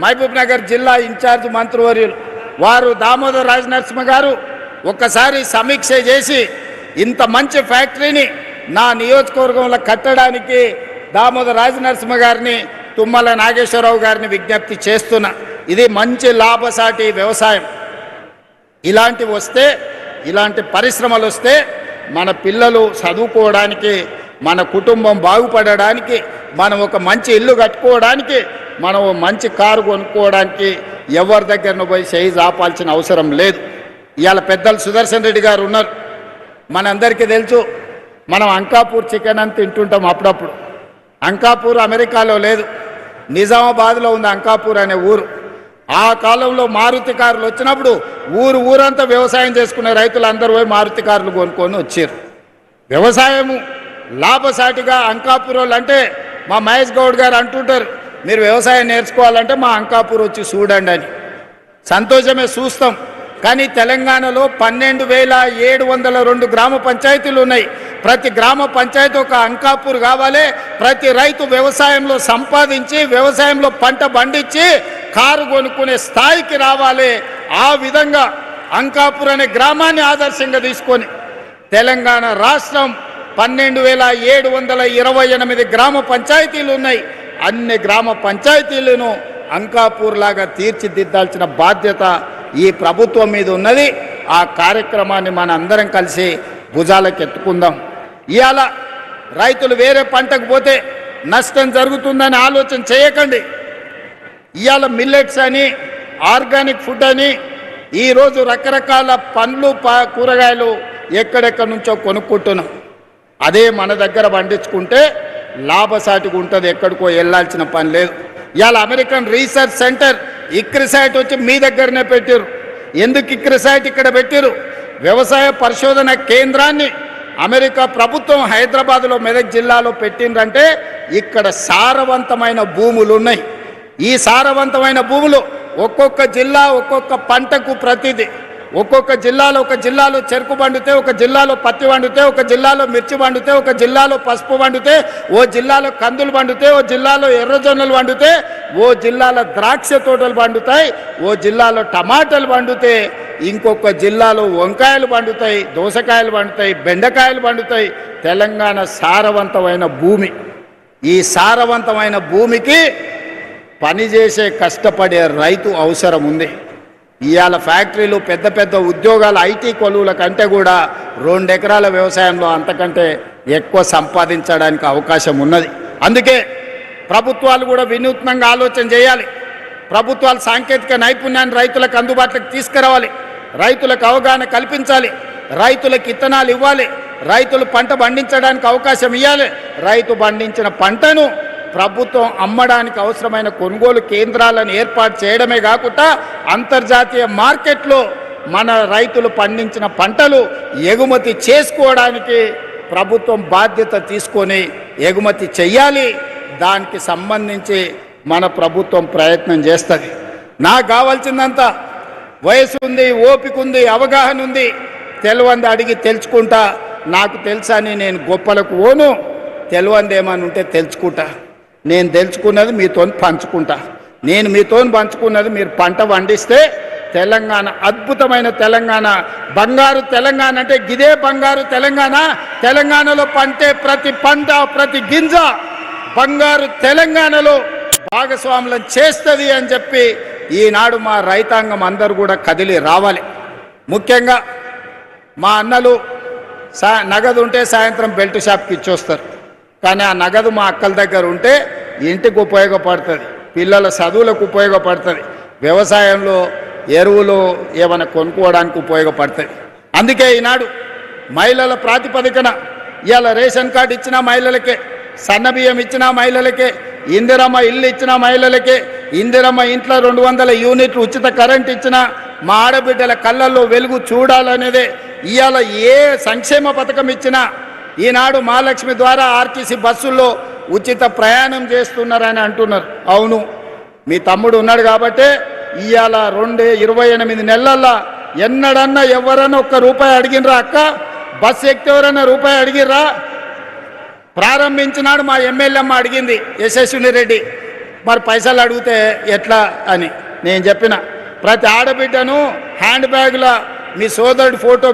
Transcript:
మహబూబ్ నగర్ జిల్లా ఇన్ఛార్జ్ మంత్రివర్యులు వారు దామోదర్ రాజనరసింహ గారు ఒక్కసారి సమీక్ష చేసి ఇంత మంచి ఫ్యాక్టరీని నా నియోజకవర్గంలో కట్టడానికి దామోదర్ రాజనరసింహ గారిని తుమ్మల నాగేశ్వరరావు గారిని విజ్ఞప్తి చేస్తున్నా. ఇది మంచి లాభసాటి వ్యవసాయం. ఇలాంటివి వస్తే, ఇలాంటి పరిశ్రమలు వస్తే మన పిల్లలు చదువుకోవడానికి, మన కుటుంబం బాగుపడడానికి, మనం ఒక మంచి ఇల్లు కట్టుకోవడానికి, మనం మంచి కారు కొనుక్కోవడానికి ఎవరి దగ్గరను పోయి చేయి ఆపాల్సిన అవసరం లేదు. ఇవాళ పెద్దలు సుదర్శన్ రెడ్డి గారు ఉన్నారు. మనందరికీ తెలుసు, మనం అంకాపూర్ చికెన్ అని తింటుంటాం అప్పుడప్పుడు. అంకాపూర్ అమెరికాలో లేదు, నిజామాబాద్లో ఉంది అంకాపూర్ అనే ఊరు. ఆ కాలంలో మారుతి కార్లు వచ్చినప్పుడు ఊరంతా వ్యవసాయం చేసుకునే రైతులు అందరూ పోయి మారుతి కార్లు కొనుక్కొని వచ్చారు. వ్యవసాయము లాభసాటిగా అంకాపూర్ వాళ్ళు అంటే మా మహేష్ గౌడ్ గారు అంటుంటారు, మీరు వ్యవసాయం నేర్చుకోవాలంటే మా అంకాపూర్ వచ్చి చూడండి అని. సంతోషమే, చూస్తాం. కానీ తెలంగాణలో 12,702 గ్రామ పంచాయతీలు ఉన్నాయి. ప్రతి గ్రామ పంచాయతీ ఒక అంకాపూర్ కావాలి. ప్రతి రైతు వ్యవసాయంలో సంపాదించి, వ్యవసాయంలో పంట పండించి కారు కొనుక్కునే స్థాయికి రావాలి. ఆ విధంగా అంకాపూర్ అనే గ్రామాన్ని ఆదర్శంగా తీసుకొని తెలంగాణ రాష్ట్రం 12,728 గ్రామ పంచాయతీలు ఉన్నాయి. అన్ని గ్రామ పంచాయతీలను అంకాపూర్ లాగా తీర్చిదిద్దాల్సిన బాధ్యత ఈ ప్రభుత్వం మీద ఉన్నది. ఆ కార్యక్రమాన్ని మన అందరం కలిసి భుజాలకు ఎత్తుకుందాం. ఇవాళ రైతులు వేరే పంటకు పోతే నష్టం జరుగుతుందని ఆలోచన చేయకండి. ఇవాళ మిల్లెట్స్ అని, ఆర్గానిక్ ఫుడ్ అని ఈరోజు రకరకాల పండ్లు కూరగాయలు ఎక్కడెక్కడి నుంచో కొనుక్కుంటున్నాం. అదే మన దగ్గర పండించుకుంటే లాభసాటిగా ఉంటుంది, ఎక్కడికో వెళ్ళాల్సిన పని లేదు. ఇవాళ అమెరికన్ రీసెర్చ్ సెంటర్ ఇక్రిసైట్ వచ్చి మీ దగ్గరనే పెట్టారు. ఎందుకు ఇక్రిసైట్ ఇక్కడ పెట్టారు? వ్యవసాయ పరిశోధన కేంద్రాన్ని అమెరికా ప్రభుత్వం హైదరాబాద్లో మెదక్ జిల్లాలో పెట్టిందంటే ఇక్కడ సారవంతమైన భూములు ఉన్నాయి. ఈ సారవంతమైన భూములు ఒక్కొక్క జిల్లా ఒక్కొక్క పంటకు ప్రతిదీ, ఒక్కొక్క జిల్లాలో, ఒక జిల్లాలో చెరుకు పండితే, ఒక జిల్లాలో పత్తి పండితే, ఒక జిల్లాలో మిర్చి పండితే, ఒక జిల్లాలో పసుపు పండితే, ఓ జిల్లాలో కందులు పండితే, ఓ జిల్లాలో ఎర్రజొన్నలు పండితే, ఓ జిల్లాలో ద్రాక్ష తోటలు పండుతాయి, ఓ జిల్లాలో టమాటాలు పండితే, ఇంకొక జిల్లాలో వంకాయలు పండుతాయి, దోసకాయలు పండుతాయి, బెండకాయలు పండుతాయి. తెలంగాణ సారవంతమైన భూమి. ఈ సారవంతమైన భూమికి పనిచేసే కష్టపడే రైతు అవసరం ఉంది. ఇవాళ ఫ్యాక్టరీలు, పెద్ద పెద్ద ఉద్యోగాలు, ఐటీ కొలువుల కంటే కూడా 2 ఎకరాల వ్యవసాయంలో అంతకంటే ఎక్కువ సంపాదించడానికి అవకాశం ఉన్నది. అందుకే ప్రభుత్వాలు కూడా వినూత్నంగా ఆలోచన చేయాలి. ప్రభుత్వాలు సాంకేతిక నైపుణ్యాన్ని రైతులకు అందుబాటులోకి తీసుకురావాలి. రైతులకు అవగాహన కల్పించాలి. రైతులకు ఇత్తనాలు ఇవ్వాలి. రైతులు పంట పండించడానికి అవకాశం ఇవ్వాలి. రైతు పండించిన పంటను ప్రభుత్వం అమ్మడానికి అవసరమైన కొనుగోలు కేంద్రాలను ఏర్పాటు చేయడమే కాకుండా అంతర్జాతీయ మార్కెట్లో మన రైతులు పండించిన పంటలు ఎగుమతి చేసుకోవడానికి ప్రభుత్వం బాధ్యత తీసుకొని ఎగుమతి చెయ్యాలి. దానికి సంబంధించి మన ప్రభుత్వం ప్రయత్నం చేస్తుంది. నాకు కావాల్సిందంతా వయసు ఉంది, ఓపిక ఉంది, అవగాహన ఉంది. తెలియంది అడిగి తెలుసుకుంటా. నాకు తెలుసని నేను గొప్పలకు ఓను, తెలియంది ఏమని ఉంటే తెలుసుకుంటా. నేను తెలుసుకున్నది మీతో పంచుకుంటా. నేను మీతో పంచుకున్నది మీరు పంట పండిస్తే తెలంగాణ అద్భుతమైన తెలంగాణ, బంగారు తెలంగాణ అంటే గిదే బంగారు తెలంగాణ. తెలంగాణలో పంటే ప్రతి పంట, ప్రతి గింజ బంగారు తెలంగాణలో భాగస్వాములను చేస్తుంది అని చెప్పి ఈనాడు మా రైతాంగం అందరూ కూడా కదిలి రావాలి. ముఖ్యంగా మా అన్నలు నగదు ఉంటే సాయంత్రం బెల్ట్ షాప్కి ఇచ్చొస్తారు. కానీ ఆ నగదు మా అక్కల దగ్గర ఉంటే ఇంటికి ఉపయోగపడుతుంది, పిల్లల చదువులకు ఉపయోగపడుతుంది, వ్యవసాయంలో ఎరువులు ఏమైనా కొనుక్కోవడానికి ఉపయోగపడుతుంది. అందుకే ఈనాడు మహిళల ప్రాతిపదికన ఇవాళ రేషన్ కార్డు ఇచ్చిన మహిళలకే, సన్నబియ్యం ఇచ్చిన మహిళలకే, ఇందిరమ్మ ఇల్లు ఇచ్చిన మహిళలకే, ఇందిరమ్మ ఇంట్లో 200 యూనిట్లు ఉచిత కరెంట్ ఇచ్చిన మా ఆడబిడ్డల కళ్ళల్లో వెలుగు చూడాలనేదే. ఇవాళ ఏ సంక్షేమ పథకం ఇచ్చినా ఈనాడు మహాలక్ష్మి ద్వారా ఆర్టీసీ బస్సుల్లో ఉచిత ప్రయాణం చేస్తున్నారని అంటున్నారు. అవును, మీ తమ్ముడు ఉన్నాడు కాబట్టే ఇవాళ 28 నెలల్లో ఎన్నడన్నా ఎవరన్నా ₹1 అడిగినరా? అక్క బస్సు ఎక్కితే ఎవరన్నా రూపాయి అడిగిర్రా? ప్రారంభించినాడు మా ఎమ్మెల్యే అమ్మ అడిగింది, యశస్విని రెడ్డి. మరి పైసలు అడిగితే ఎట్లా అని నేను చెప్పిన ప్రతి ఆడబిడ్డను హ్యాండ్ బ్యాగ్లో మీ సోదరుడి ఫోటో